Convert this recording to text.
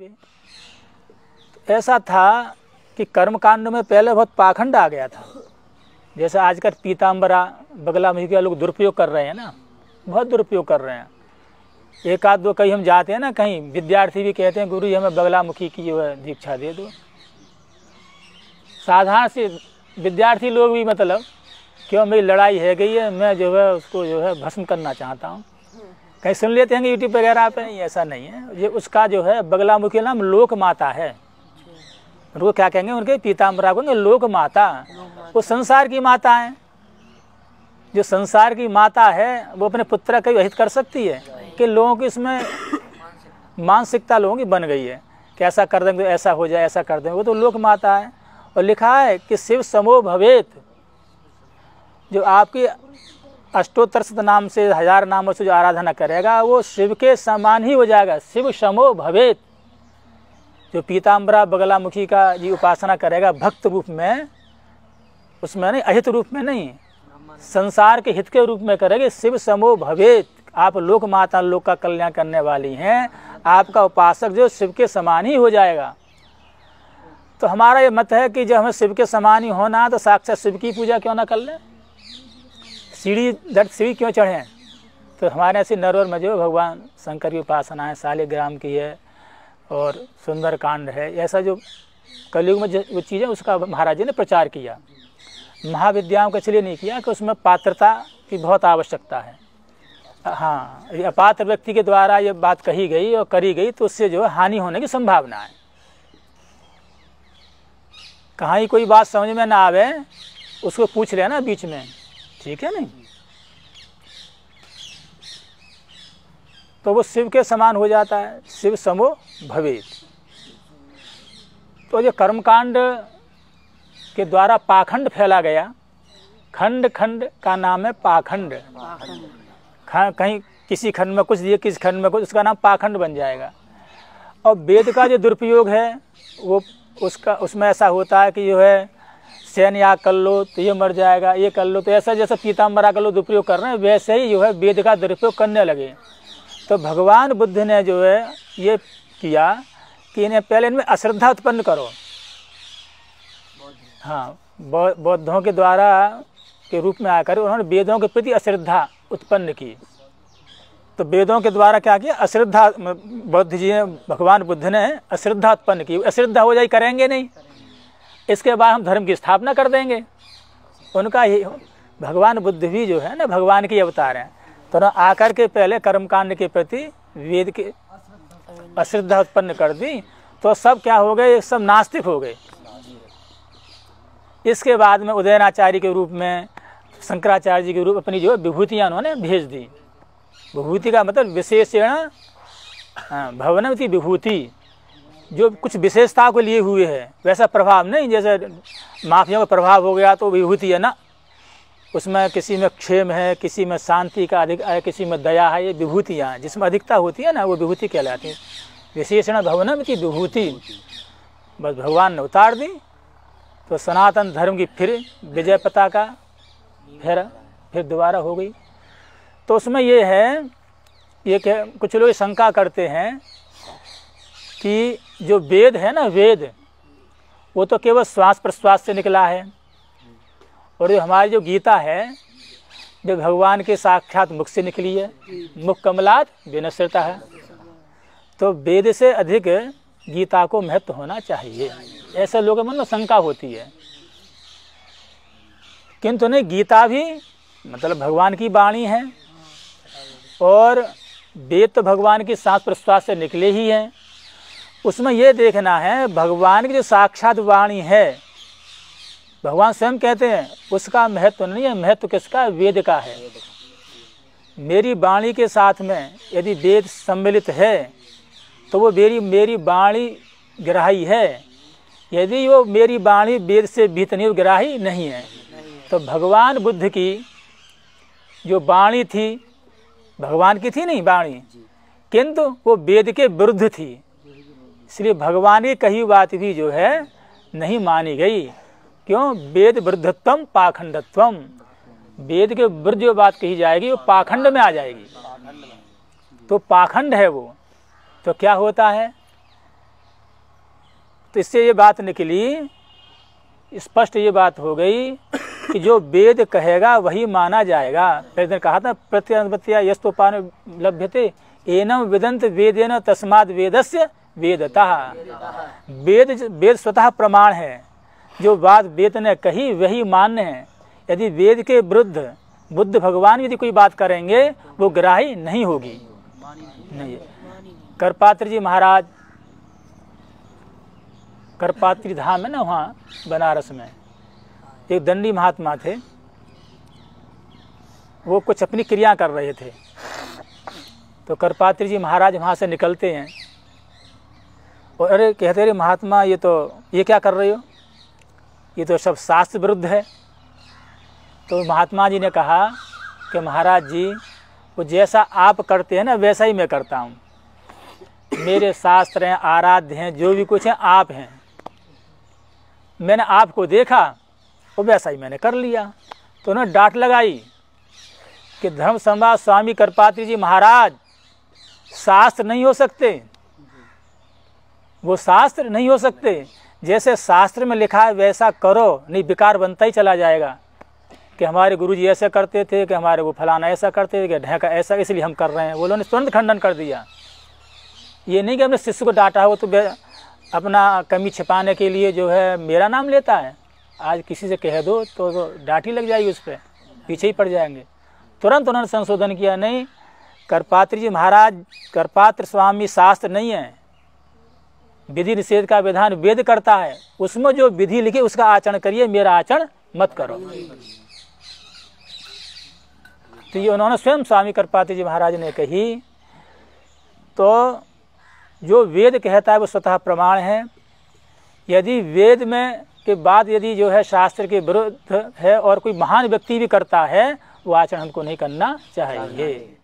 भी। तो ऐसा था कि कर्मकांड में पहले बहुत पाखंड आ गया था। जैसे आजकल पीताम्बरा बगलामुखी का लोग दुरुपयोग कर रहे हैं ना, बहुत दुरुपयोग कर रहे हैं। एक आध दो कहीं हम जाते हैं ना, कहीं विद्यार्थी भी कहते हैं गुरु जी हमें बगलामुखी की जो है दीक्षा दे दो। साधारण से विद्यार्थी लोग भी मतलब क्यों मेरी लड़ाई है गई है, मैं जो है उसको जो है भस्म करना चाहता हूँ। कहीं सुन लेते हैं यूट्यूब वगैरह पे, ऐसा नहीं है। ये उसका जो है बगलामुखी नाम लोक माता है। उनको क्या कहेंगे, उनके पीताम्बरा कहेंगे लोक माता। वो संसार की माता है। जो संसार की माता है वो अपने पुत्र का हित कर सकती है कि लोगों की इसमें मानसिकता लोगों की बन गई है कि ऐसा कर देंगे तो ऐसा हो जाए, ऐसा कर देंगे। वो तो लोक माता है। और लिखा है कि शिव समो भवेत। जो आपकी अष्टोत्तर शत नाम से 1000 नामों से जो आराधना करेगा वो शिव के समान ही हो जाएगा। शिव समो भवेत। जो पीताम्बरा बगलामुखी का जी उपासना करेगा भक्त रूप में, उसमें नहीं, अहित रूप में नहीं, संसार के हित के रूप में करेंगे। शिव समो भवेत। आप लोक माता, लोक का कल्याण करने वाली हैं। आपका उपासक जो शिव के समान ही हो जाएगा। तो हमारा ये मत है कि जब हमें शिव के समान ही होना तो साक्षात शिव की पूजा क्यों ना कर लें, सीढ़ी क्यों चढ़ें। तो हमारे ऐसे नरवर में जो भगवान शंकर की उपासना है, शालिग्राम की है और सुंदर कांड है, ऐसा जो कलयुग में जो चीज़ें उसका महाराज जी ने प्रचार किया। महाविद्याओं का इसलिए नहीं किया कि उसमें पात्रता की बहुत आवश्यकता है। हाँ, अपात्र व्यक्ति के द्वारा ये बात कही गई और करी गई तो उससे जो है हानि होने की संभावना है। कहाँ ही कोई बात समझ में ना आवे उसको पूछ लेना बीच में, ठीक है नहीं। तो वो शिव के समान हो जाता है। शिव समो भवेत। तो जो कर्मकांड के द्वारा पाखंड फैला गया, खंड खंड का नाम है पाखंड। कहीं किसी खंड में कुछ दिए, किसी खंड में कुछ, उसका नाम पाखंड बन जाएगा। और वेद का जो दुरुपयोग है वो उसमें ऐसा होता है कि जो है शयन याग कर लो तो ये मर जाएगा, ये कर लो तो ऐसा, जैसा पीताम्बरा का लोग दुरुपयोग कर रहे हैं वैसे ही जो है वेद का दुरुपयोग करने लगे। तो भगवान बुद्ध ने जो है ये किया कि इन्हें पहले इनमें अश्रद्धा उत्पन्न करो। हाँ, बौद्धों के द्वारा के रूप में आकर उन्होंने वेदों के प्रति अश्रद्धा उत्पन्न की। तो वेदों के द्वारा क्या किया, अश्रद्धा, बौद्ध जी ने, भगवान बुद्ध ने अश्रद्धा उत्पन्न की। अश्रद्धा हो जाए करेंगे नहीं, इसके बाद हम धर्म की स्थापना कर देंगे। उनका ही भगवान बुद्ध भी जो है ना भगवान के अवतार हैं। तो ना आकर के पहले कर्मकांड के प्रति वेद के अश्रद्धा उत्पन्न कर दी तो सब क्या हो गए, सब नास्तिक हो गए। इसके बाद में उदयनाचार्य के रूप में, शंकराचार्य जी के रूप अपनी जो विभूतियाँ उन्होंने भेज दी। विभूति का मतलब विशेषण भवनवती विभूति, जो कुछ विशेषता को लिए हुए है, वैसा प्रभाव नहीं। जैसे माफिया का प्रभाव हो गया तो विभूति है ना, उसमें किसी में क्षेम है, किसी में शांति का अधिक है, किसी में दया है। ये विभूतियाँ जिसमें अधिकता होती है ना वो विभूति कहलाती है। विशेषण भवनवती विभूति बस भगवान ने उतार दी। तो सनातन धर्म की फिर विजय पताका फिर दोबारा हो गई। तो उसमें ये है, ये कुछ लोग शंका करते हैं कि जो वेद है ना, वेद वो तो केवल श्वास प्रश्वास से निकला है, और जो हमारी जो गीता है जो भगवान के साक्षात मुख से निकली है, मुख कमलात विनश्रिता है। तो वेद से अधिक गीता को महत्व होना चाहिए, ऐसे लोगों में शंका होती है। किंतु नहीं, गीता भी मतलब भगवान की वाणी है और वेद तो भगवान की सांस प्रश्वास से निकले ही हैं। उसमें यह देखना है भगवान की जो साक्षात वाणी है, भगवान स्वयं कहते हैं उसका महत्व नहीं है, महत्व किसका, वेद का है। मेरी वाणी के साथ में यदि वेद सम्मिलित है तो वो मेरी वाणी ग्राही है। यदि वो मेरी वाणी वेद से भीत नहीं, ग्राही नहीं है। तो भगवान बुद्ध की जो वाणी थी, भगवान की थी नहीं वाणी, किंतु वो वेद के विरुद्ध थी, इसलिए भगवान की कही बात भी जो है नहीं मानी गई। क्यों, वेद विरुद्धत्वम पाखंडत्वम, वेद के विरुद्ध जो बात कही जाएगी वो पाखंड में आ जाएगी। तो पाखंड है वो। तो क्या होता है तो इससे ये बात निकली, स्पष्ट ये बात हो गई कि जो वेद कहेगा वही माना जाएगा। पहले कहा था प्रत्यनुपत्या यस्तोपान लभ्यते एनम वेदंत वेदेन तस्माद वेदस्य वेदतः। वेद स्वतः प्रमाण है, जो बात वेद ने कही वही मान्य है। यदि वेद के विरुद्ध बुद्ध भगवान यदि कोई बात करेंगे वो ग्राही नहीं होगी। नहीं, करपात्री जी महाराज, करपात्री धाम है ना वहाँ बनारस में, एक दंडी महात्मा थे, वो कुछ अपनी क्रिया कर रहे थे। तो करपात्री जी महाराज वहाँ से निकलते हैं और अरे कहते रे महात्मा ये क्या कर रहे हो, ये तो सब शास्त्र विरुद्ध है। तो महात्मा जी ने कहा कि महाराज जी वो जैसा आप करते हैं ना वैसा ही मैं करता हूँ, मेरे शास्त्र हैं, आराध्य हैं, जो भी कुछ है आप हैं, मैंने आपको देखा वो वैसा ही मैंने कर लिया। तो उन्होंने डांट लगाई कि धर्म सम्राट स्वामी करपात्री जी महाराज शास्त्र नहीं हो सकते, वो शास्त्र नहीं हो सकते, जैसे शास्त्र में लिखा है वैसा करो, नहीं विकार बनता ही चला जाएगा कि हमारे गुरुजी ऐसा करते थे, कि हमारे वो फलाना ऐसा करते थे, कि ढेका ऐसा, इसलिए हम कर रहे हैं। वो लोगों ने तुरंत खंडन कर दिया। ये नहीं कि अपने शिष्य को डांटा हो तो अपना कमी छिपाने के लिए जो है मेरा नाम लेता है। आज किसी से कह दो तो डांट ही लग जाएगी, उस पर पीछे ही पड़ जाएंगे। तुरंत उन्होंने संशोधन किया, नहीं करपात्री जी महाराज, करपात्र स्वामी शास्त्र नहीं है, विधि निषेध का विधान वेद करता है, उसमें जो विधि लिखी उसका आचरण करिए, मेरा आचरण मत करो। तो ये उन्होंने स्वयं स्वामी करपात्री जी महाराज ने कही। तो जो वेद कहता है वो स्वतः प्रमाण है। यदि वेद में के बाद यदि जो है शास्त्र के विरुद्ध है और कोई महान व्यक्ति भी करता है, वो आचरण हमको नहीं करना चाहिए।